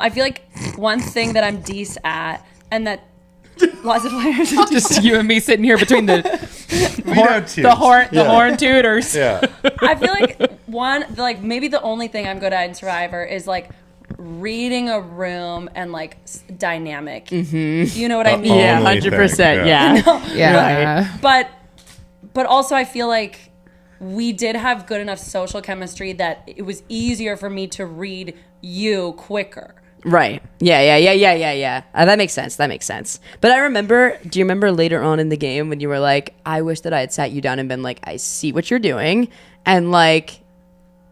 I feel like one thing that I'm decent at, and that lots of players Just you and me sitting here between the horn tutors. Yeah. I feel like maybe the only thing I'm good at in Survivor is like reading a room and like dynamic. You know what I mean? Yeah, Only 100%. thing, Yeah. Yeah. Right. But also I feel like we did have good enough social chemistry that it was easier for me to read you quicker. Right. Yeah. That makes sense. But I remember, do you remember later on in the game when you were like, I wish that I had sat you down and been like, I see what you're doing. And like,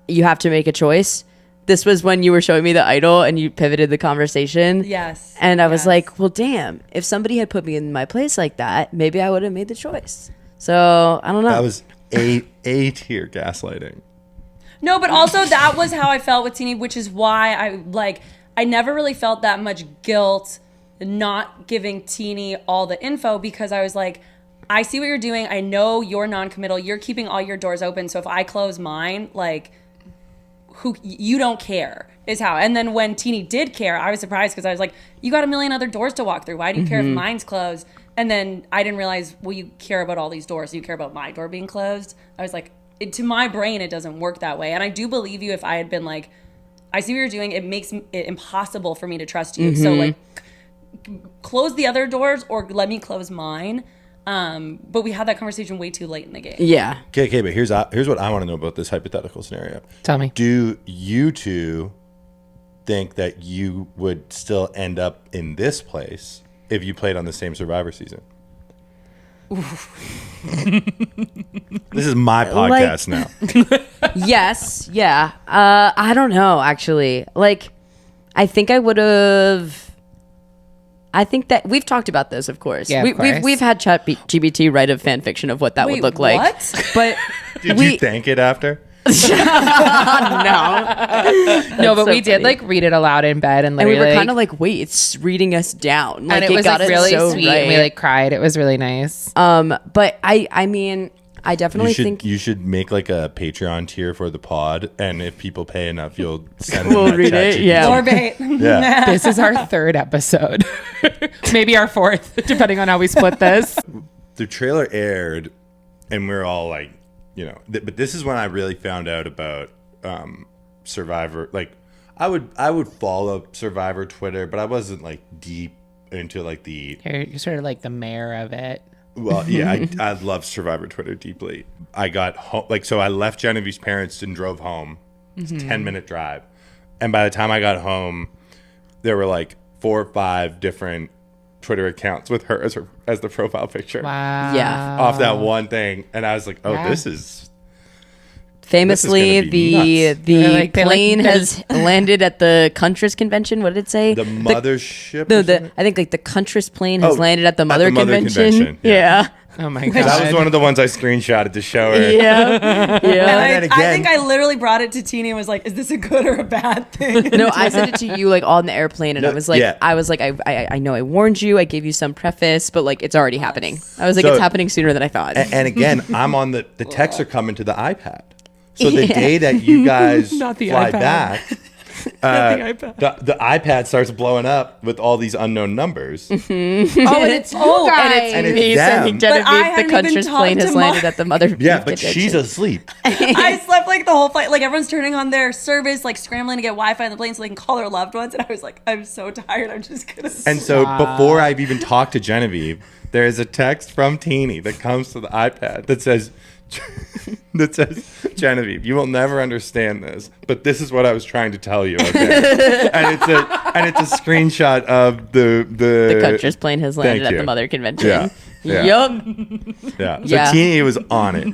you have to make a choice. This was when you were showing me the idol and you pivoted the conversation. Yes. And I was like, well, damn, if somebody had put me in my place like that, maybe I would have made the choice. So I don't know. That was A tier gaslighting. No, but also that was how I felt with Teeny, which is why I never really felt that much guilt not giving Teeny all the info, because I was like, I see what you're doing. I know you're non-committal. You're keeping all your doors open. So if I close mine, like, you don't care is how. And then when Teeny did care, I was surprised because I was like, you got a million other doors to walk through. Why do you care if mine's closed? And then I didn't realize, well, you care about all these doors. You care about my door being closed. I was like, to my brain, it doesn't work that way. And I do believe you if I had been like, I see what you're doing. It makes it impossible for me to trust you. So like, close the other doors or let me close mine. But we had that conversation way too late in the game. Yeah. Okay, but here's what I want to know about this hypothetical scenario. Tell me. Do you two think that you would still end up in this place if you played on the same Survivor season? This is my podcast now. Yes. Yeah. I don't know, actually. Like, I think I would have. I think that we've talked about this, of course. Yeah, of course. We've had ChatGPT write a fan fiction of what that would look like. What? But Did you thank it after? No, but so we did funny. like read it aloud in bed and and we literally were kind of like, wait, it's reading us down. Like, and it was got like it really so sweet right. and we like cried. It was really nice. But I mean, I definitely think you should make like a Patreon tier for the pod, and if people pay enough, you'll send We'll them that read it, ChatGPT. yeah. Or bait. Yeah. This is our third episode. Maybe our fourth, depending on how we split this. The trailer aired, and we're all like, you know, but this is when I really found out about Survivor. Like, I would follow Survivor Twitter, but I wasn't like deep into like the. You're sort of like the mayor of it. Well, yeah, I love Survivor Twitter deeply. I got home, so I left Genevieve's parents and drove home. It's a 10-minute drive. And by the time I got home, there were like 4 or 5 different Twitter accounts with her as the profile picture. Wow. Yeah. Off that one thing. And I was like, oh, Yeah. this is famously gonna be nuts. the plane has landed at the Cuntras convention. What did it say? the mothership. No, or something? I think like the Cuntras plane has Oh, landed at the at Mother the Mother convention. convention, Yeah. Oh my god. That was one of the ones I screenshotted to show her. Yeah. And Yeah. then I again- think I literally brought it to Teeny and was like, is this a good or a bad thing? No, I sent it to you like on the airplane, and No, I was like, yeah. I know I warned you, I gave you some preface, but like it's already happening. I was like, So- it's happening sooner than I thought. And again, I'm on the texts are coming to the iPad. So the day that you guys Not the fly iPad. back, the iPad starts blowing up with all these unknown numbers. Oh, and it's you guys. And it's me them. saying, But Genevieve, I the hadn't even Cuntras talked plane to has Mom. landed at the Mother Yeah, but convention. she's asleep. I slept like the whole flight. Like everyone's turning on their service, like scrambling to get Wi-Fi on the plane so they can call their loved ones. And I was like, I'm so tired. I'm just gonna. And so before I've even talked to Genevieve, there is a text from Teeny that comes to the iPad that says, Genevieve, you will never understand this, but this is what I was trying to tell you. Okay? and it's a screenshot of the Cuntras plane has landed Thank at you. the Mother convention. Yeah. Yeah. Yup. Yeah. So Yeah. Teeny was on it.